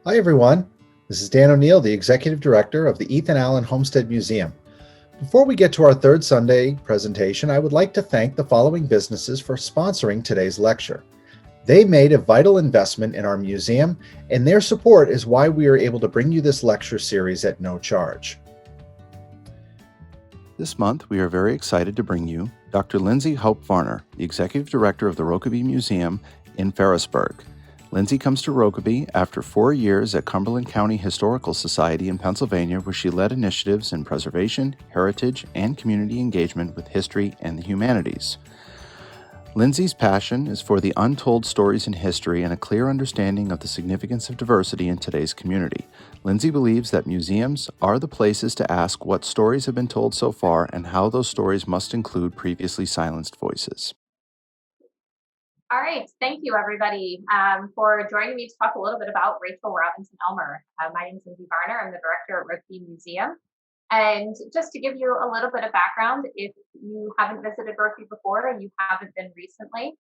Hi, everyone. This is Dan O'Neill, the Executive Director of the Ethan Allen Homestead Museum. Before we get to our third Sunday presentation, I would like to thank the following businesses for sponsoring today's lecture. They made a vital investment in our museum, and their support is why we are able to bring you this lecture series at no charge. This month, we are very excited to bring you Dr. Lindsay Varner, the Executive Director of the Rokeby Museum in Ferrisburg. Lindsay comes to Rokeby after 4 years at Cumberland County Historical Society in Pennsylvania, where she led initiatives in preservation, heritage, and community engagement with history and the humanities. Lindsay's passion is for the untold stories in history and a clear understanding of the significance of diversity in today's community. Lindsay believes that museums are the places to ask what stories have been told so far and how those stories must include previously silenced voices. All right, thank you everybody for joining me to talk a little bit about Rachael Robinson Elmer. My name is Lindsay Varner. I'm the director at Rokeby Museum. And just to give you a little bit of background, if you haven't visited Rokeby before and you haven't been recently,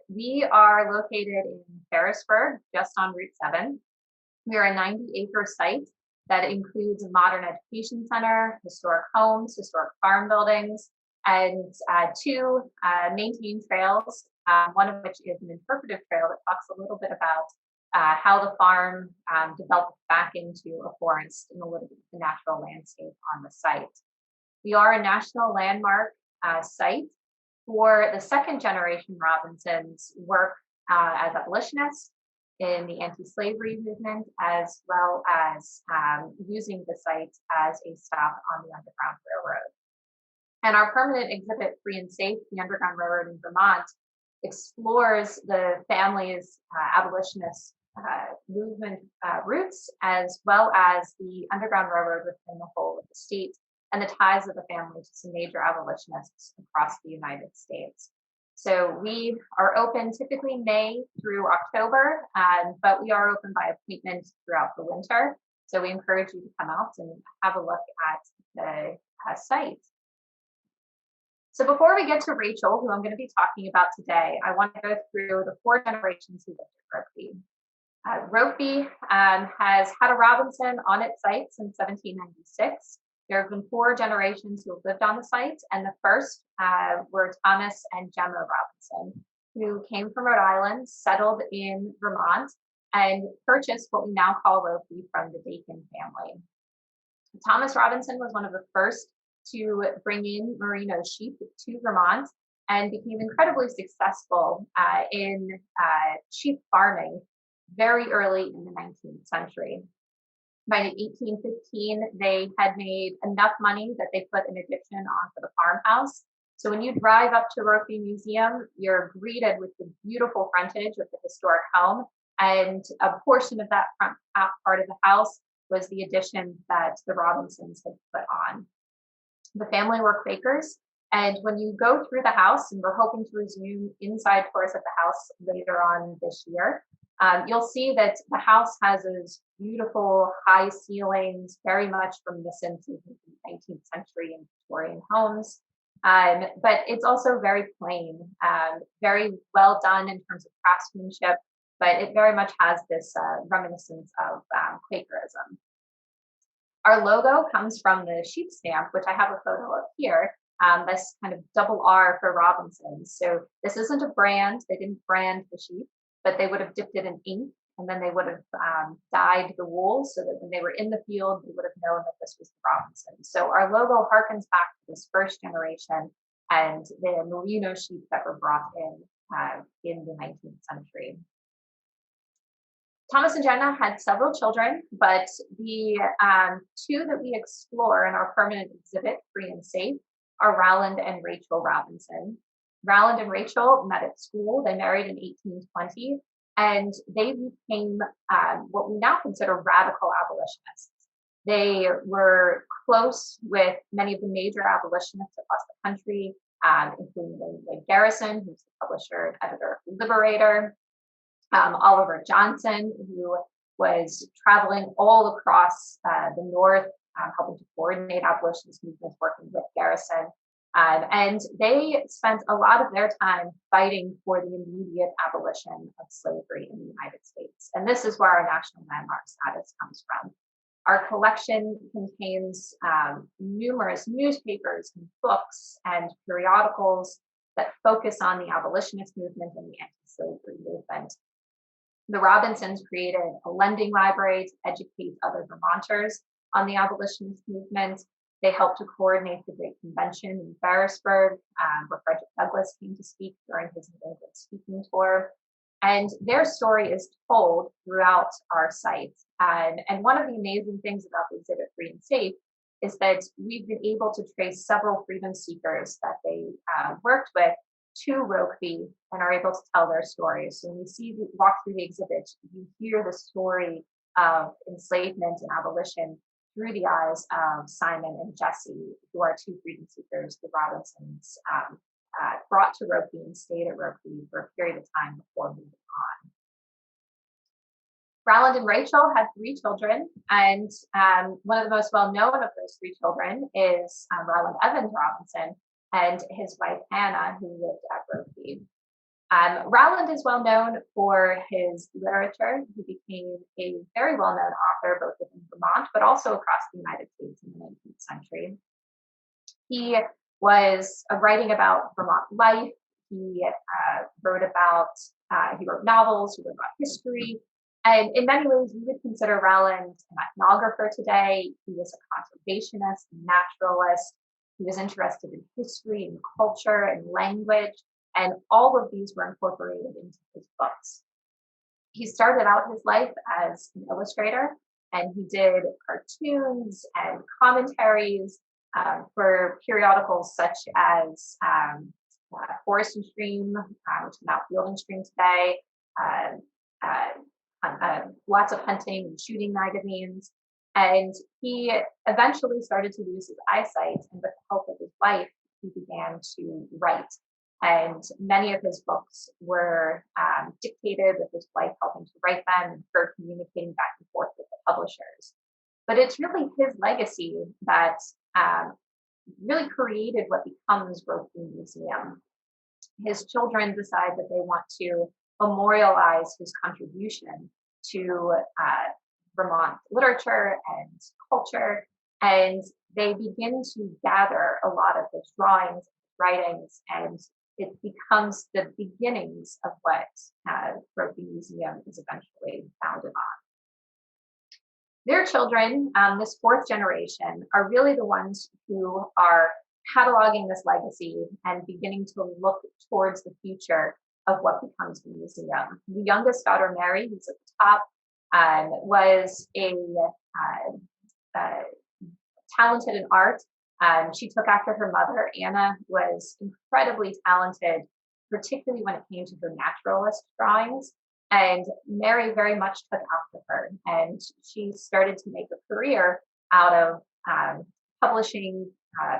we are located in Ferrisburg, just on Route 7. We are a 90-acre site that includes a modern education center, historic homes, historic farm buildings, and two maintained trails, one of which is an interpretive trail that talks a little bit about how the farm developed back into a forest and a little bit of the natural landscape on the site. We are a national landmark site for the second generation Robinsons work as abolitionists in the anti-slavery movement, as well as using the site as a stop on the Underground Railroad. And our permanent exhibit, Free and Safe, the Underground Railroad in Vermont, explores the family's abolitionist movement roots, as well as the Underground Railroad within the whole of the state and the ties of the family to some major abolitionists across the United States. So we are open typically May through October, but we are open by appointment throughout the winter. So we encourage you to come out and have a look at the site. So before we get to Rachael, who I'm going to be talking about today, I want to go through the 4 generations who lived at Rokeby. Rokeby has had a Robinson on its site since 1796. There have been 4 generations who have lived on the site, and the first were Thomas and Gemma Robinson, who came from Rhode Island, settled in Vermont, and purchased what we now call Rokeby from the Dakin family. Thomas Robinson was one of the first to bring in merino sheep to Vermont and became incredibly successful in sheep farming very early in the 19th century. By 1815, they had made enough money that they put an addition onto the farmhouse. So when you drive up to Rokeby Museum, you're greeted with the beautiful frontage of the historic home, and a portion of that front part of the house was the addition that the Robinsons had put on. The family were Quakers, and when you go through the house, and we're hoping to resume inside tours of the house later on this year, you'll see that the house has those beautiful high ceilings, very much reminiscent of the 19th century and Victorian homes. But it's also very plain, very well done in terms of craftsmanship, but it very much has this reminiscence of Quakerism. Our logo comes from the sheep stamp, which I have a photo of here, this kind of double R for Robinsons. So this isn't a brand. They didn't brand the sheep, but they would have dipped it in ink, and then they would have dyed the wool so that when they were in the field, they would have known that this was the Robinsons. So our logo harkens back to this first generation and the merino sheep that were brought in the 19th century. Thomas and Jenna had several children, but the 2 that we explore in our permanent exhibit, Free and Safe, are Rowland and Rachael Robinson. Rowland and Rachael met at school. They married in 1820, and they became what we now consider radical abolitionists. They were close with many of the major abolitionists across the country, including William Garrison, who's the publisher and editor of Liberator, Oliver Johnson, who was traveling all across the North, helping to coordinate abolitionist movements, working with Garrison. And they spent a lot of their time fighting for the immediate abolition of slavery in the United States. And this is where our national landmark status comes from. Our collection contains numerous newspapers and books and periodicals that focus on the abolitionist movement and the anti-slavery movement. The Robinsons created a lending library to educate other Vermonters on the abolitionist movement. They helped to coordinate the Great Convention in Ferrisburg, where Frederick Douglass came to speak during his New England speaking tour. And their story is told throughout our site. And one of the amazing things about the exhibit Free and Safe is that we've been able to trace several freedom seekers that they worked with to Rokeby and are able to tell their stories. So when you walk through the exhibit, you hear the story of enslavement and abolition through the eyes of Simon and Jesse, who are two freedom seekers the Robinsons brought to Rokeby and stayed at Rokeby for a period of time before moving on. Rowland and Rachel had 3 children, and one of the most well-known of those 3 children is Rowland Evans Robinson and his wife Anna, who lived at Rokeby. Rowland is well known for his literature. He became a very well-known author both within Vermont, but also across the United States in the 19th century. He was writing about Vermont life. He wrote novels, he wrote about history. And in many ways, we would consider Rowland an ethnographer today. He was a conservationist, a naturalist. He was interested in history and culture and language. And all of these were incorporated into his books. He started out his life as an illustrator, and he did cartoons and commentaries for periodicals such as Forest and Stream, which is now Field and Stream today, lots of hunting and shooting magazines. And he eventually started to lose his eyesight, and with the help of his wife, he began to write. And many of his books were dictated with his wife helping to write them and her communicating back and forth with the publishers. But it's really his legacy that really created what becomes Rokeby Museum. His children decide that they want to memorialize his contribution to Vermont literature and culture, and they begin to gather a lot of his drawings, writings, and it becomes the beginnings of what Rokeby Museum is eventually founded on. Their children, this 4th generation, are really the ones who are cataloging this legacy and beginning to look towards the future of what becomes the museum. The youngest daughter, Mary, who's at the top, was talented in art. She took after her mother. Anna was incredibly talented, particularly when it came to her naturalist drawings. And Mary very much took after her. And she started to make a career out of publishing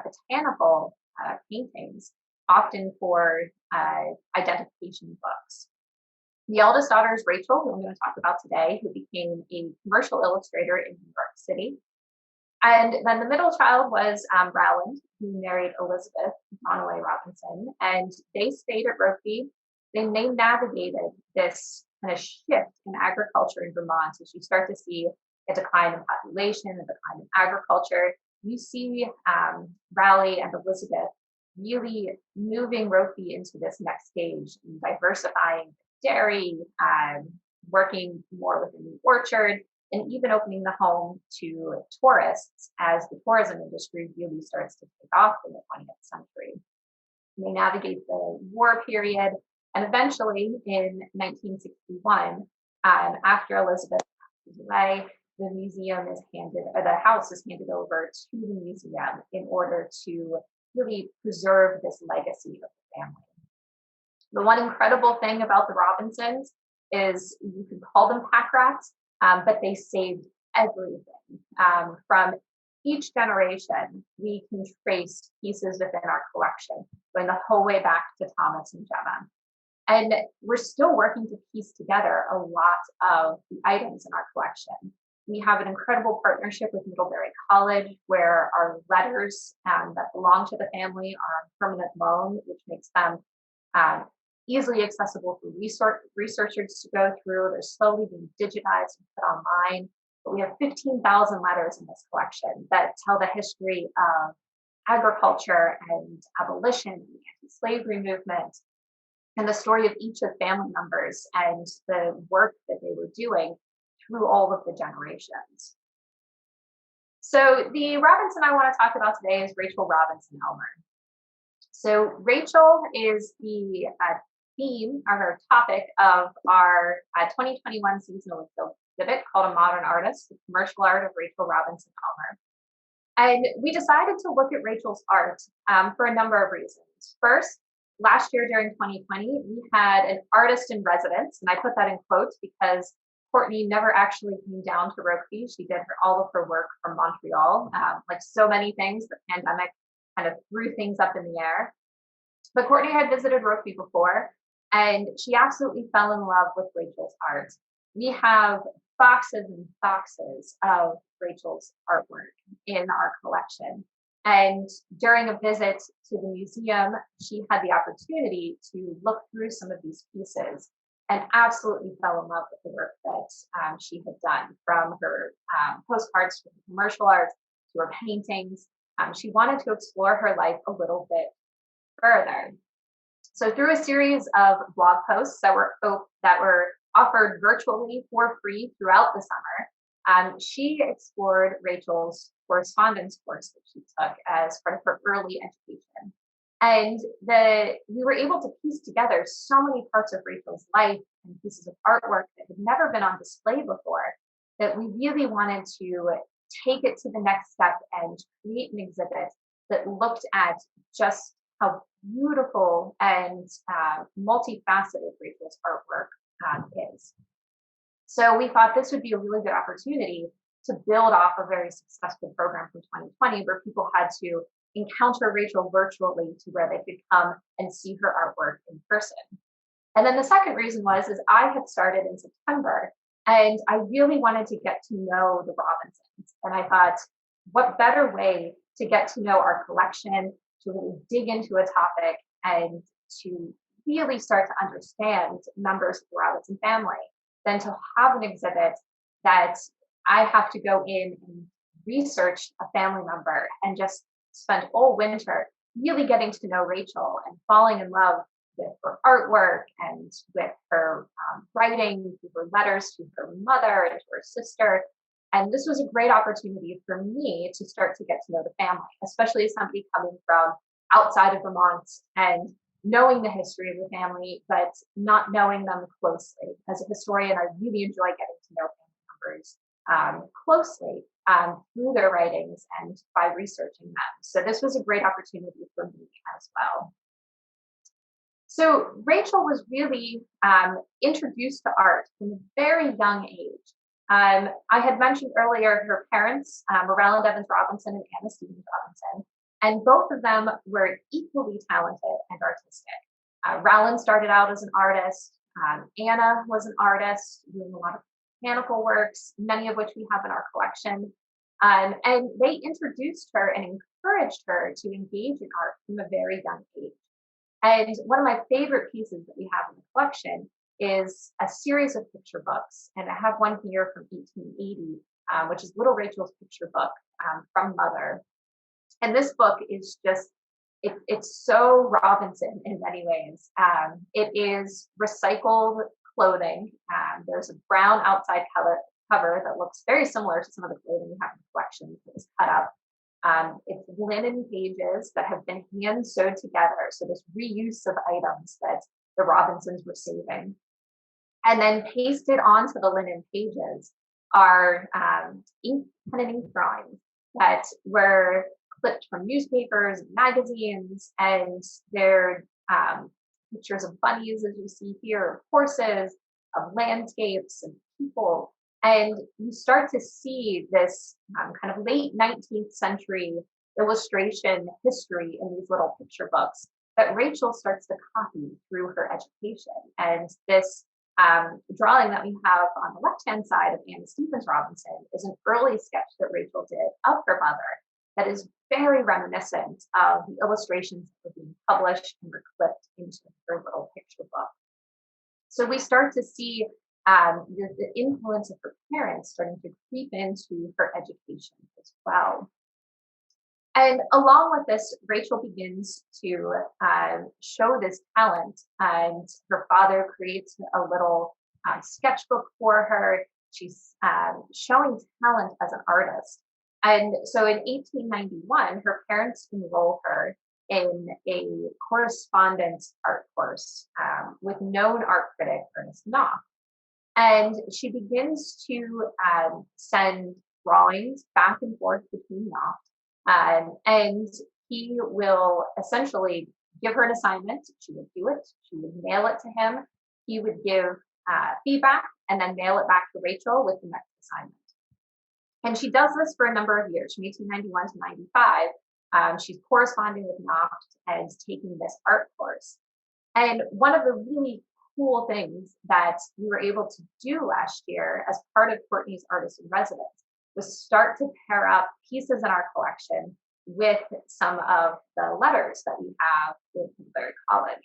botanical paintings, often for identification books. The eldest daughter is Rachel, who I'm going to talk about today, who became a commercial illustrator in New York City. And then the middle child was Rowland, who married Elizabeth Donnelly Robinson, and they stayed at Rokeby. They navigated this kind of shift in agriculture in Vermont. As you start to see a decline in population, a decline in agriculture, you see Raleigh and Elizabeth really moving Rokeby into this next stage and diversifying dairy, working more within the orchard, and even opening the home to tourists as the tourism industry really starts to take off in the 20th century. They navigate the war period, and eventually in 1961, after Elizabeth passes away, the house is handed over to the museum in order to really preserve this legacy of the family. The one incredible thing about the Robinsons is you can call them pack rats, but they saved everything. From each generation, we can trace pieces within our collection, going the whole way back to Thomas and Gemma. And we're still working to piece together a lot of the items in our collection. We have an incredible partnership with Middlebury College, where our letters that belong to the family are on permanent loan, which makes them easily accessible for researchers to go through. They're slowly being digitized and put online. But we have 15,000 letters in this collection that tell the history of agriculture and abolition and the anti-slavery movement, and the story of each of family members and the work that they were doing through all of the generations. So the Robinson I want to talk about today is Rachael Robinson Elmer. So Rachael is the theme or topic of our 2021 seasonal exhibit called A Modern Artist, the commercial art of Rachael Robinson Elmer. And we decided to look at Rachael's art for a number of reasons. First, last year during 2020, we had an artist in residence, and I put that in quotes because Courtney never actually came down to Rokeby. She did all of her work from Montreal. Like so many things, the pandemic kind of threw things up in the air. But Courtney had visited Rokeby before, and she absolutely fell in love with Rachael's art. We have boxes and boxes of Rachael's artwork in our collection. And during a visit to the museum, she had the opportunity to look through some of these pieces and absolutely fell in love with the work that she had done, from her postcards to commercial art to her paintings. She wanted to explore her life a little bit further. So through a series of blog posts that were offered virtually for free throughout the summer, she explored Rachael's correspondence course that she took as part of her early education. And we were able to piece together so many parts of Rachael's life and pieces of artwork that had never been on display before, that we really wanted to take it to the next step and create an exhibit that looked at just how beautiful and multifaceted Rachael's artwork is. So we thought this would be a really good opportunity to build off a very successful program from 2020, where people had to encounter Rachael virtually to where they could come and see her artwork in person. And then the second reason is I had started in September, and I really wanted to get to know the Robinsons. And I thought, what better way to get to know our collection, to really dig into a topic and to really start to understand members of the Robinson family than to have an exhibit that I have to go in and research a family member and just spend all winter really getting to know Rachael and falling in love with her artwork and with her writing, through her letters to her mother and to her sister. And this was a great opportunity for me to start to get to know the family, especially as somebody coming from outside of Vermont and knowing the history of the family, but not knowing them closely. As a historian, I really enjoy getting to know family members closely through their writings and by researching them. So this was a great opportunity for me as well. So Rachael was really introduced to art from a very young age. I had mentioned earlier her parents, Morel and Evans Robinson and Anna Stevens Robinson, and both of them were equally talented and artistic. Rowland started out as an artist. Anna was an artist, doing a lot of mechanical works, many of which we have in our collection. And they introduced her and encouraged her to engage in art from a very young age. And one of my favorite pieces that we have in the collection is a series of picture books. And I have one here from 1880, which is Little Rachael's picture book from Mother. And this book is just, it's so Robinson in many ways. It is recycled clothing. There's a brown outside cover that looks very similar to some of the clothing we have in the collection that was cut up. It's linen pages that have been hand sewed together. So this reuse of items that the Robinsons were saving. And then pasted onto the linen pages are pen and ink drawings that were clipped from newspapers and magazines, and they're pictures of bunnies, as you see here, of horses, of landscapes and people. And you start to see this kind of late 19th century illustration history in these little picture books that Rachael starts to copy through her education. And this drawing that we have on the left-hand side of Anna Stevens Robinson is an early sketch that Rachael did of her mother. that is very reminiscent of the illustrations that were being published and were clipped into her little picture book. So we start to see the influence of her parents starting to creep into her education as well. And along with this, Rachel begins to show this talent, and her father creates a little sketchbook for her. She's showing talent as an artist. And so in 1891, her parents enroll her in a correspondence art course with known art critic Ernest Knopf. And she begins to send drawings back and forth between Knopf. And he will essentially give her an assignment. She would do it. She would mail it to him. He would give feedback and then mail it back to Rachel with the next assignment. And she does this for a number of years, from 1891 to 95. She's corresponding with Knopf and taking this art course. And one of the really cool things that we were able to do last year as part of Courtney's Artist in Residence was start to pair up pieces in our collection with some of the letters that we have in Goddard College.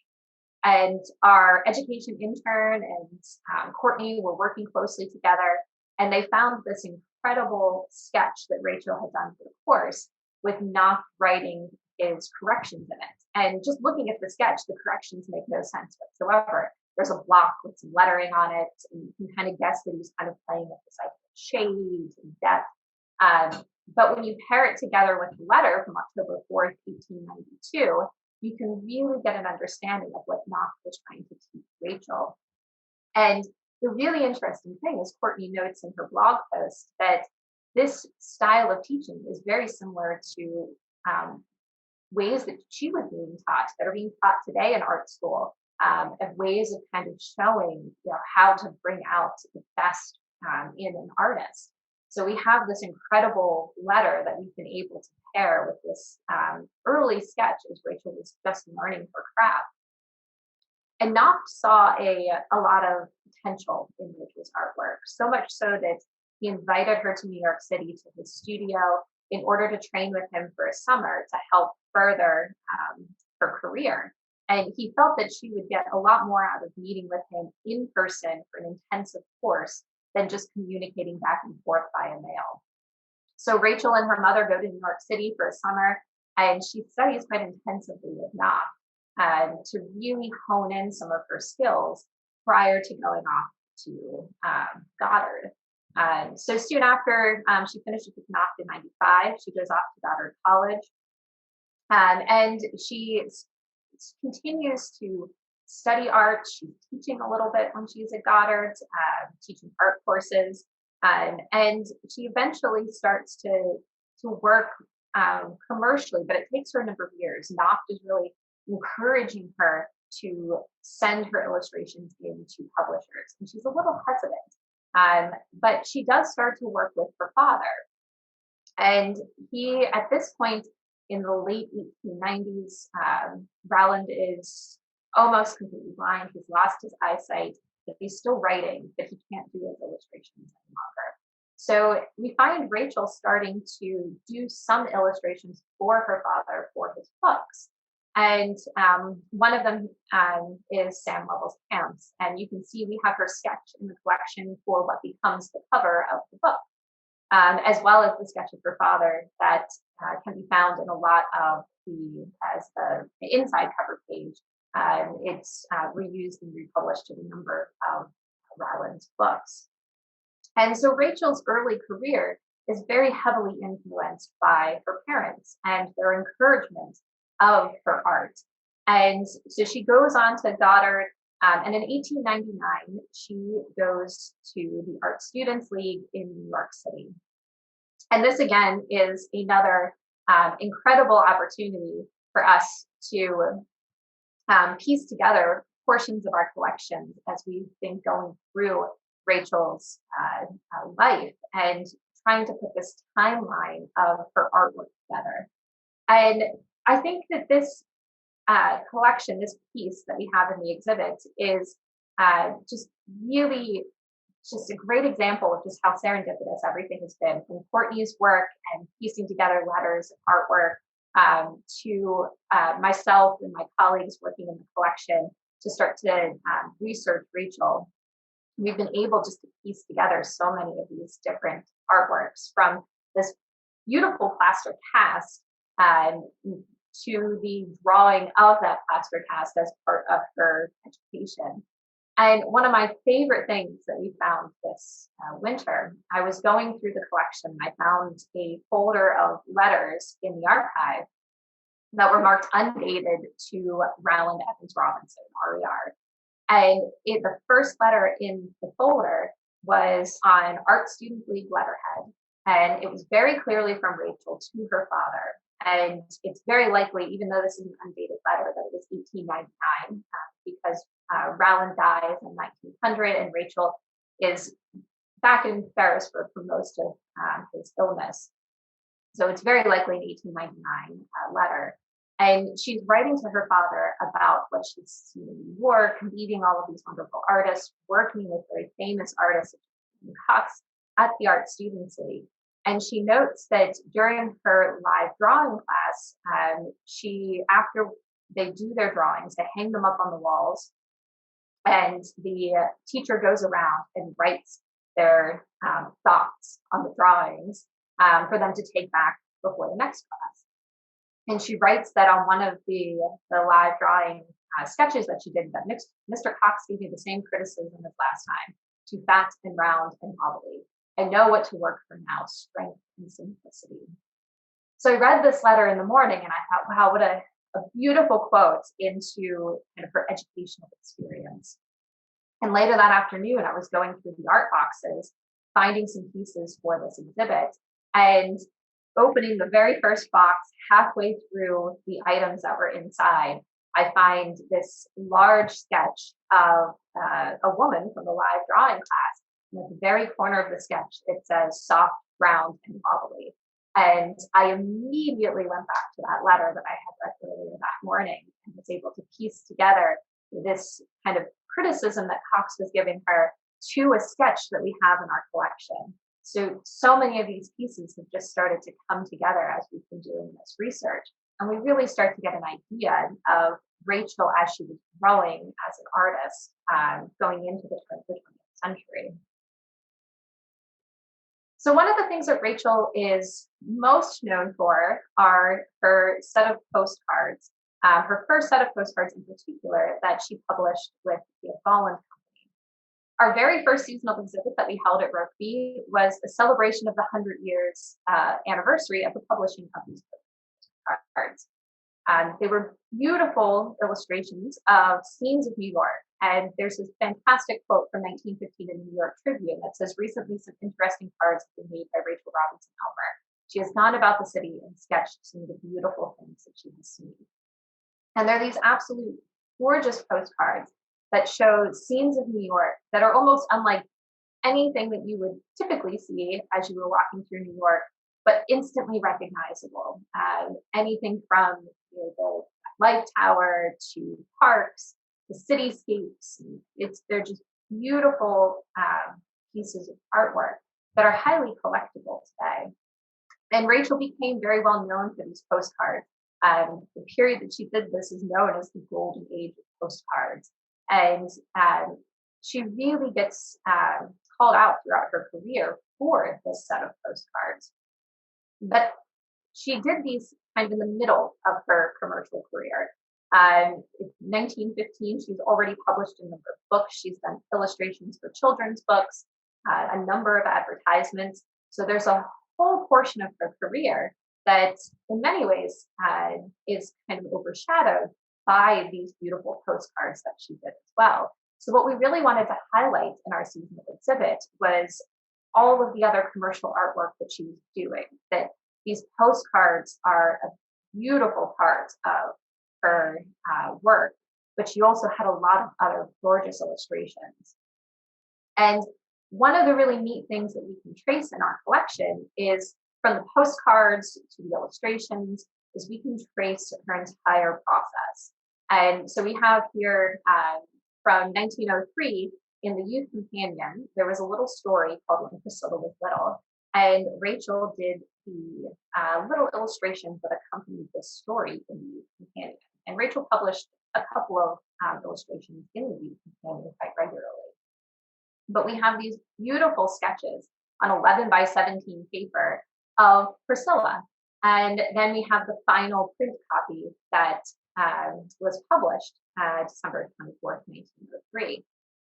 And our education intern and Courtney were working closely together, and they found this incredible sketch that Rachel had done for the course with Knopf writing his corrections in it. And just looking at the sketch, the corrections make no sense whatsoever. There's a block with some lettering on it, and you can kind of guess that he's kind of playing with this idea of shades and depth. But when you pair it together with the letter from October 4th, 1892, you can really get an understanding of what Knopf was trying to teach Rachel. And the really interesting thing is Courtney notes in her blog post that this style of teaching is very similar to ways that she was being taught, that are being taught today in art school, of ways of kind of showing how to bring out the best in an artist. So we have this incredible letter that we've been able to pair with this early sketch as Rachel was just learning her craft. And Knopf saw a lot of potential in Rachel's artwork, so much so that he invited her to New York City to his studio in order to train with him for a summer to help further her career. And he felt that she would get a lot more out of meeting with him in person for an intensive course than just communicating back and forth via mail. So Rachel and her mother go to New York City for a summer, and she studies quite intensively with Knopf to really hone in some of her skills prior to going off to Goddard. So soon after she finishes with Knopf in 95, she goes off to Goddard College. And she continues to study art. She's teaching a little bit when she's at Goddard, teaching art courses. And she eventually starts to work commercially, but it takes her a number of years. Knopf is really encouraging her to send her illustrations into publishers. And she's a little hesitant, but she does start to work with her father. And he, at this point in the late 1890s, Rowland is almost completely blind. He's lost his eyesight, but he's still writing, but he can't do his illustrations any longer. So we find Rachel starting to do some illustrations for her father for his books. And one of them is Sam Lovell's Camps. And you can see we have her sketch in the collection for what becomes the cover of the book, as well as the sketch of her father that can be found in a lot of the inside cover page. It's reused and republished in a number of Rowland's books. And so Rachel's early career is very heavily influenced by her parents and their encouragement of her art. And so she goes on to Goddard, and in 1899, she goes to the Art Students League in New York City. And this, again, is another incredible opportunity for us to piece together portions of our collections as we've been going through Rachel's life and trying to put this timeline of her artwork together. And I think that this collection, this piece that we have in the exhibit, is just really It's just a great example of just how serendipitous everything has been, from Courtney's work and piecing together letters and artwork, to myself and my colleagues working in the collection to start to research Rachael. We've been able just to piece together so many of these different artworks, from this beautiful plaster cast to the drawing of that plaster cast as part of her education. And one of my favorite things that we found this winter, I was going through the collection. I found a folder of letters in the archive that were marked undated to Rachael Robinson, RER. And the first letter in the folder was on Art Student League letterhead. And it was very clearly from Rachael to her father. And it's very likely, even though this is an undated letter, that it was 1899, because Rachael dies in 1900 and Rachael is back in Ferrisburg for most of his illness. So it's very likely an 1899 letter. And she's writing to her father about what she's seen in New York, meeting all of these wonderful artists, working with very famous artists such as Cox at the Art Students League. And she notes that during her live drawing class, after they do their drawings, they hang them up on the walls, and the teacher goes around and writes their thoughts on the drawings for them to take back before the next class. And she writes that on one of the live drawing sketches that she did, that Mr. Cox gave me the same criticism as last time: too fat and round and wobbly. I know what to work for now: strength and simplicity. So I read this letter in the morning and I thought, wow, what a beautiful quote into kind of her educational experience. And later that afternoon, I was going through the art boxes, finding some pieces for this exhibit, and opening the very first box. Halfway through the items that were inside, I find this large sketch of a woman from the live drawing class. And at the very corner of the sketch, it says soft, round, and wobbly. And I immediately went back to that letter that I had read earlier that morning and was able to piece together this kind of criticism that Cox was giving her to a sketch that we have in our collection. So many of these pieces have just started to come together as we've been doing this research. And we really start to get an idea of Rachael as she was growing as an artist going into the 20th century. So one of the things that Rachael is most known for are her set of postcards, her first set of postcards in particular that she published with the Fallen Company. Our very first seasonal exhibit that we held at Rokeby was a celebration of the 100 years anniversary of the publishing of these postcards. They were beautiful illustrations of scenes of New York. And there's this fantastic quote from 1915 in the New York Tribune that says, "Recently, some interesting cards have been made by Rachael Robinson Elmer. She has gone about the city and sketched some of the beautiful things that she has seen." And there are these absolute gorgeous postcards that show scenes of New York that are almost unlike anything that you would typically see as you were walking through New York, but instantly recognizable. Anything from the Light Tower to parks, the cityscapes. They're just beautiful pieces of artwork that are highly collectible today. And Rachael became very well known for these postcards. The period that she did this is known as the golden age of postcards. And she really gets called out throughout her career for this set of postcards. But she did these kind of in the middle of her commercial career. In 1915, she's already published a number of books. She's done illustrations for children's books, a number of advertisements. So there's a whole portion of her career that in many ways is kind of overshadowed by these beautiful postcards that she did as well. So what we really wanted to highlight in our seasonal exhibit was all of the other commercial artwork that she was doing, that these postcards are a beautiful part of her work, but she also had a lot of other gorgeous illustrations. And one of the really neat things that we can trace in our collection is from the postcards to the illustrations, is we can trace her entire process. And so we have here from 1903 in the Youth Companion, there was a little story called When Priscilla Was Little, and Rachel did the little illustrations that accompanied this story in the Youth Companion. And Rachel published a couple of illustrations in the Youth Companion quite regularly. But we have these beautiful sketches on 11 by 17 paper of Priscilla. And then we have the final print copy that was published December 24th, 1903.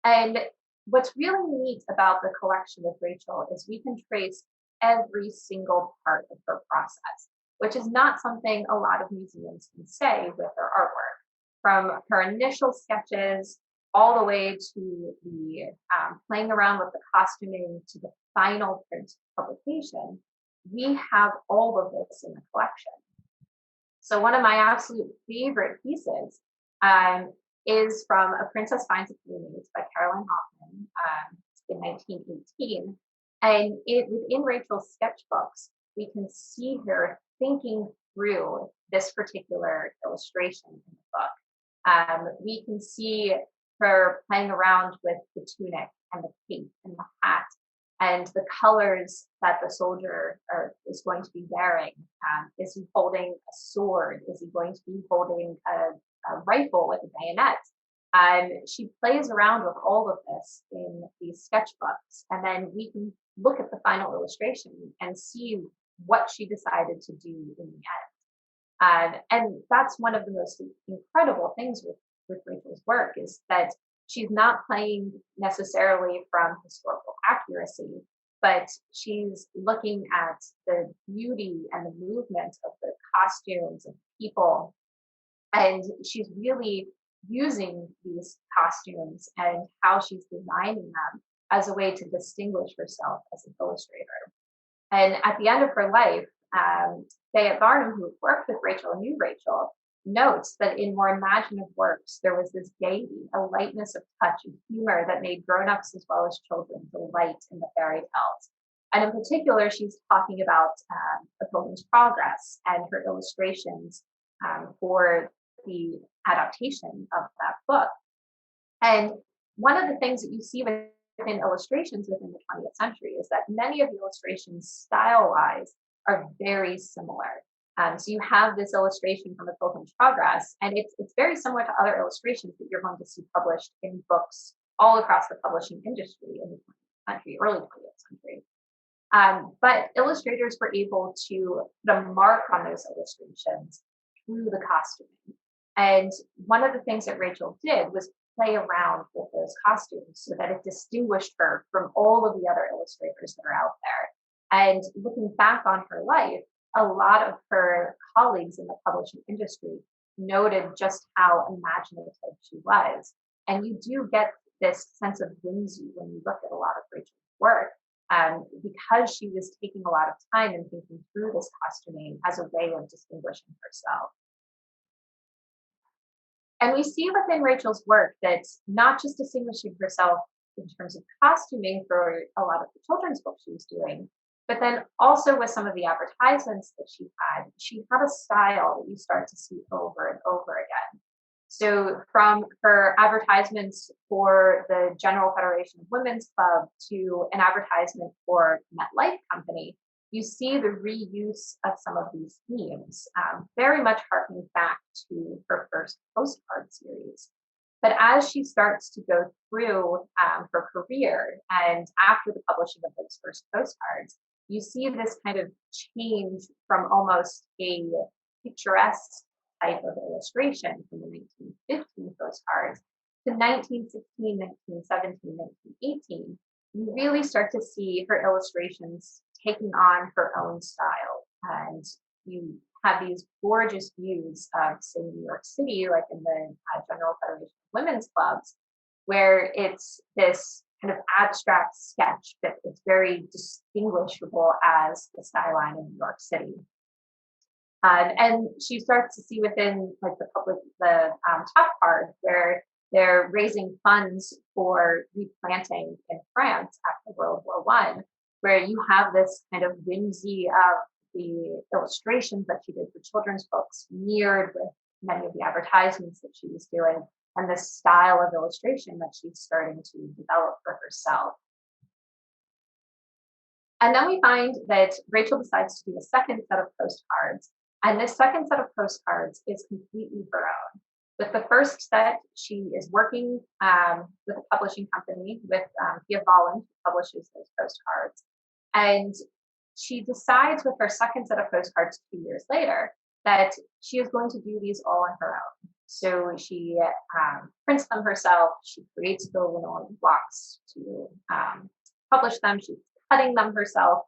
And what's really neat about the collection with Rachel is we can trace every single part of her process, which is not something a lot of museums can say with their artwork. From her initial sketches all the way to the playing around with the costuming to the final print publication, we have all of this in the collection. So one of my absolute favorite pieces is from A Princess Finds a Peonies by Caroline Hoffman in 1918. And within Rachel's sketchbooks, we can see her thinking through this particular illustration in the book. We can see her playing around with the tunic and the cape and the hat and the colors that the soldier is going to be wearing. Is he holding a sword? Is he going to be holding a rifle with a bayonet? She plays around with all of this in these sketchbooks, and then we can look at the final illustration and see what she decided to do in the end. And that's one of the most incredible things with Rachel's work, is that she's not playing necessarily from historical accuracy, but she's looking at the beauty and the movement of the costumes and people. And she's really using these costumes and how she's designing them as a way to distinguish herself as an illustrator. And at the end of her life, Fayette Barnum, who worked with Rachel and knew Rachel, notes that in more imaginative works, there was this gaiety, a lightness of touch and humor that made grown-ups as well as children delight in the fairy tales. And in particular, she's talking about The Pilgrims Progress and her illustrations for the adaptation of that book. And one of the things that you see within illustrations within the 20th century is that many of the illustrations, style-wise, are very similar. So you have this illustration from The Pilgrims Progress, and it's very similar to other illustrations that you're going to see published in books all across the publishing industry in the 20th century, early 20th century. But illustrators were able to put a mark on those illustrations through the costuming. And one of the things that Rachel did was play around with those costumes so that it distinguished her from all of the other illustrators that are out there. And looking back on her life, a lot of her colleagues in the publishing industry noted just how imaginative she was. And you do get this sense of whimsy when you look at a lot of Rachel's work, because she was taking a lot of time and thinking through this costuming as a way of distinguishing herself. And we see within Rachel's work that not just distinguishing herself in terms of costuming for a lot of the children's books she was doing, but then also with some of the advertisements that she had a style that you start to see over and over again. So from her advertisements for the General Federation of Women's Club to an advertisement for MetLife Company, you see the reuse of some of these themes, very much harkening back to her first postcard series. But as she starts to go through her career and after the publishing of those first postcards, you see this kind of change from almost a picturesque type of illustration from the 1915 postcards to 1916, 1917, 1918. You really start to see her illustrations taking on her own style. And you have these gorgeous views of, say, New York City, like in the General Federation of Women's Clubs, where it's this kind of abstract sketch, but it's very distinguishable as the skyline in New York City. And she starts to see within like the top card where they're raising funds for replanting in France after World War I, where you have this kind of whimsy of the illustrations that she did for children's books mirrored with many of the advertisements that she was doing. and the style of illustration that she's starting to develop for herself. And then we find that Rachel decides to do a second set of postcards. And this second set of postcards is completely her own. With the first set, she is working with a publishing company with Pia Volland, who publishes those postcards. And she decides with her second set of postcards 2 years later that she is going to do these all on her own. So she prints them herself. She creates the linoleum blocks to publish them. She's cutting them herself.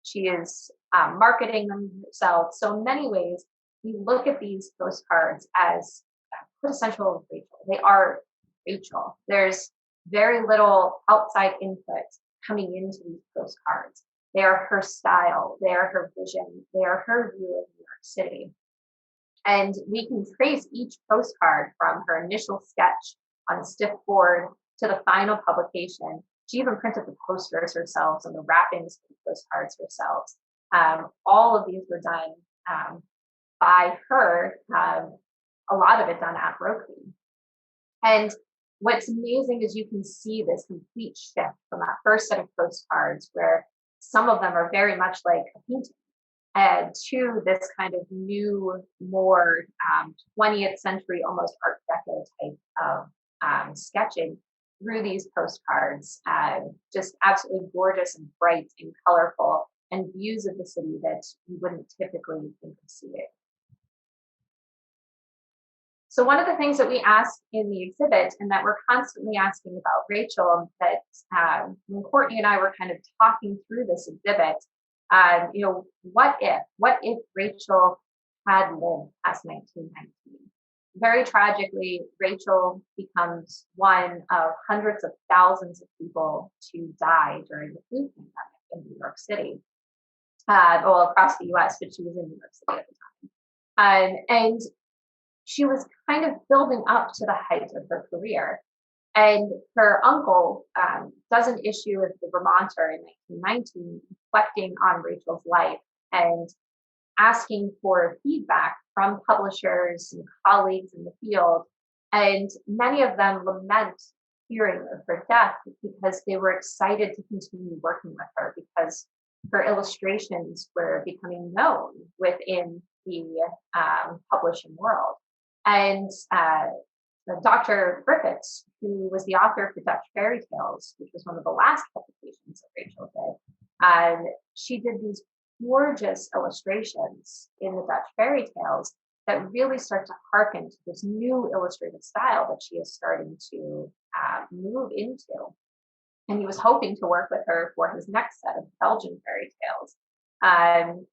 She is marketing them herself. So in many ways, we look at these postcards as quintessential Rachel. They are Rachel. There's very little outside input coming into these postcards. They are her style. They are her vision. They are her view of New York City. And we can trace each postcard from her initial sketch on a stiff board to the final publication. She even printed the posters herself and the wrappings for the postcards herself. All of these were done by her, a lot of it done at Rokeby. And what's amazing is you can see this complete shift from that first set of postcards, where some of them are very much like a painting, to this kind of new, more 20th century, almost Art Deco type of sketching through these postcards, just absolutely gorgeous and bright and colorful, and views of the city that you wouldn't typically think of seeing. So one of the things that we ask in the exhibit, and that we're constantly asking about Rachel, that when Courtney and I were kind of talking through this exhibit, what if Rachel had lived past 1919? Very tragically, Rachel becomes one of hundreds of thousands of people to die during the flu pandemic in New York City. Well, across the US, but she was in New York City at the time. And she was kind of building up to the height of her career. And her uncle does an issue of the Vermonter in 1919, reflecting on Rachel's life and asking for feedback from publishers and colleagues in the field. And many of them lament hearing of her death because they were excited to continue working with her, because her illustrations were becoming known within the publishing world. And Dr. Griffiths, who was the author of the Dutch Fairy Tales, which was one of the last publications that Rachel did, she did these gorgeous illustrations in the Dutch Fairy Tales that really start to hearken to this new illustrative style that she is starting to move into. And he was hoping to work with her for his next set of Belgian fairy tales. And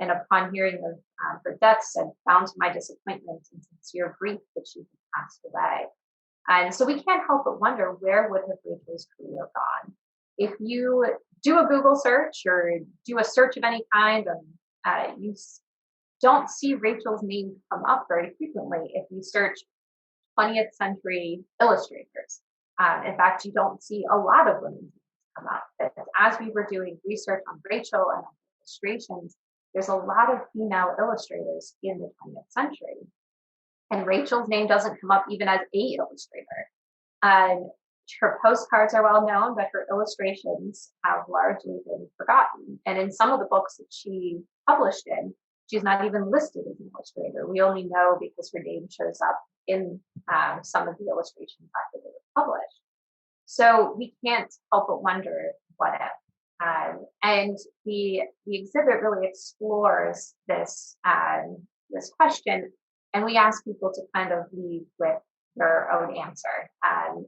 upon hearing of her death, said, "Found to my disappointment and sincere grief that she had passed away." And so we can't help but wonder, where would have Rachel's career gone? If you do a Google search or do a search of any kind, and you don't see Rachel's name come up very frequently if you search 20th century illustrators. In fact, you don't see a lot of women's names come up. But as we were doing research on Rachel and on illustrations, there's a lot of female illustrators in the 20th century. And Rachel's name doesn't come up even as a illustrator. Her postcards are well known, but her illustrations have largely been forgotten. And in some of the books that she published in, she's not even listed as an illustrator. We only know because her name shows up in some of the illustrations after they were published. So we can't help but wonder, what if? And the exhibit really explores this question, and we ask people to kind of leave with their own answer.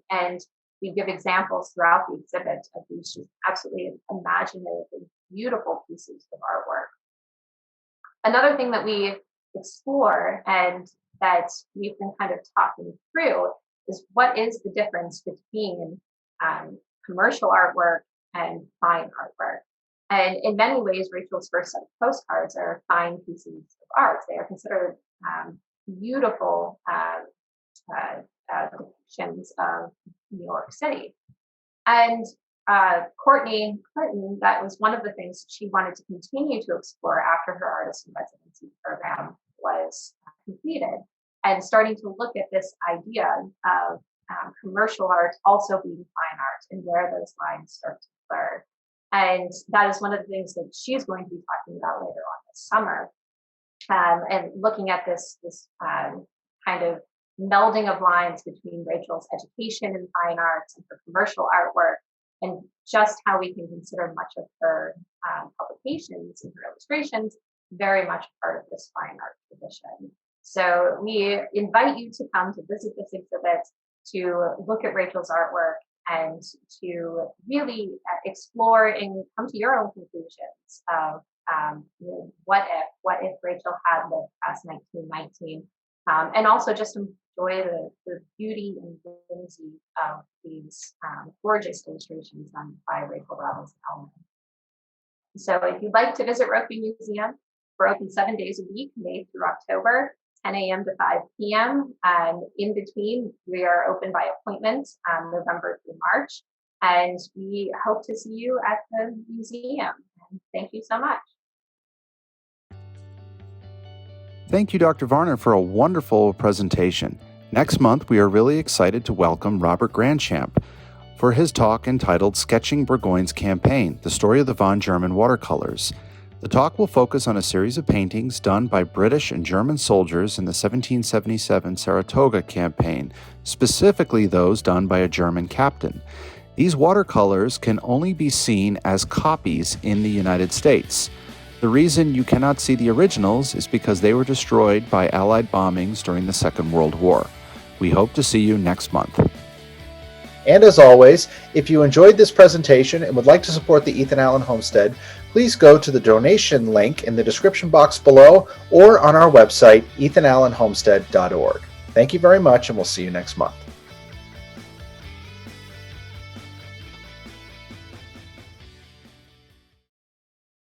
And we give examples throughout the exhibit of these just absolutely imaginative and beautiful pieces of artwork. Another thing that we explore and that we've been kind of talking through is, what is the difference between commercial artwork and fine artwork? And in many ways, Rachel's first set of postcards are fine pieces of art. They are considered beautiful depictions of New York City. And Courtney Clinton, that was one of the things she wanted to continue to explore after her artist in residency program was completed. and starting to look at this idea of commercial art also being fine art and where those lines start to blur. And that is one of the things that she's going to be talking about later on this summer, and looking at this kind of melding of lines between Rachel's education in fine arts and her commercial artwork, and just how we can consider much of her publications and her illustrations very much part of this fine art tradition. So we invite you to come to visit this exhibit, to look at Rachel's artwork, and to really explore and come to your own conclusions of what if Rachel had lived past 1919, and also just enjoy the beauty and whimsy of these gorgeous illustrations done by Rachael Robinson Elmer. So if you'd like to visit Rokeby Museum, we're open 7 days a week, May through October, 10 a.m. to 5 p.m. And in between, we are open by appointment, November through March. And we hope to see you at the museum. And thank you so much. Thank you, Dr. Varner, for a wonderful presentation. Next month, we are really excited to welcome Robert Grandchamp for his talk entitled Sketching Burgoyne's Campaign, the Story of the Von German Watercolors. The talk will focus on a series of paintings done by British and German soldiers in the 1777 Saratoga campaign, specifically those done by a German captain. These watercolors can only be seen as copies in the United States. The reason you cannot see the originals is because they were destroyed by Allied bombings during the Second World War. We hope to see you next month. And as always, if you enjoyed this presentation and would like to support the Ethan Allen Homestead, please go to the donation link in the description box below or on our website, ethanallenhomestead.org. Thank you very much, and we'll see you next month.